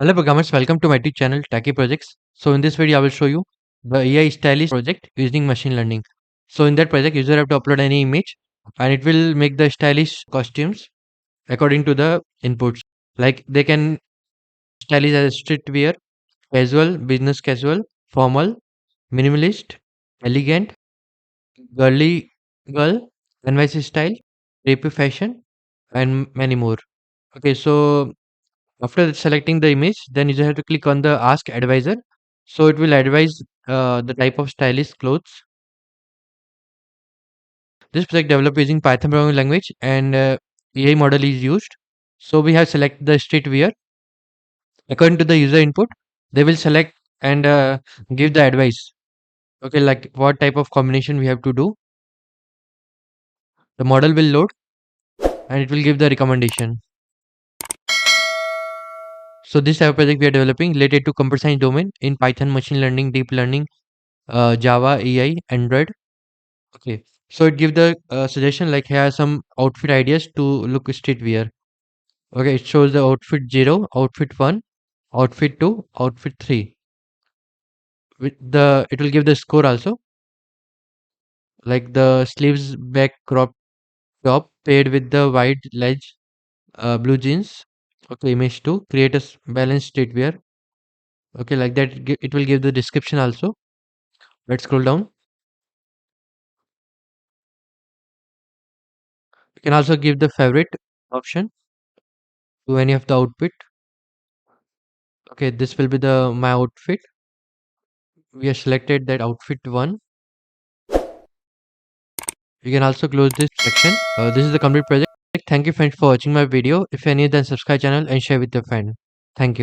Hello programmers, welcome to my YouTube channel Techie Projects. So in this video I will show you the AI stylish project using machine learning. So in that project user have to upload any image and it will make the stylish costumes according to the inputs. Like they can stylish as streetwear, casual, business casual, formal, minimalist, elegant, girly girl, NYC style, rapey fashion and many more. Okay, so after selecting the image, then you just have to click on the Ask Advisor. So it will advise the type of stylish clothes. This project developed using Python programming language and AI model is used. So we have select the streetwear. According to the user input, they will select and give the advice. Okay, like what type of combination we have to do. The model will load and it will give the recommendation. So this type of project we are developing related to computer science domain in Python, machine learning, deep learning, Java, AI, Android. Okay, so it give the suggestion like here are some outfit ideas to look streetwear. Okay, it shows the outfit 0, outfit 1, outfit 2, outfit 3. With the it will give the score also, like the sleeves back crop top paired with the wide leg blue jeans. Okay, image 2, create a balanced streetwear. Okay, like that it will give the description also. Let's scroll down. You can also give the favorite option to any of the outfit. Okay, this will be the my outfit. We have selected that outfit 1. You can also close this section. This is the complete project. Thank you friends for watching my video. If you are new, then subscribe channel and share with your friend. Thank you.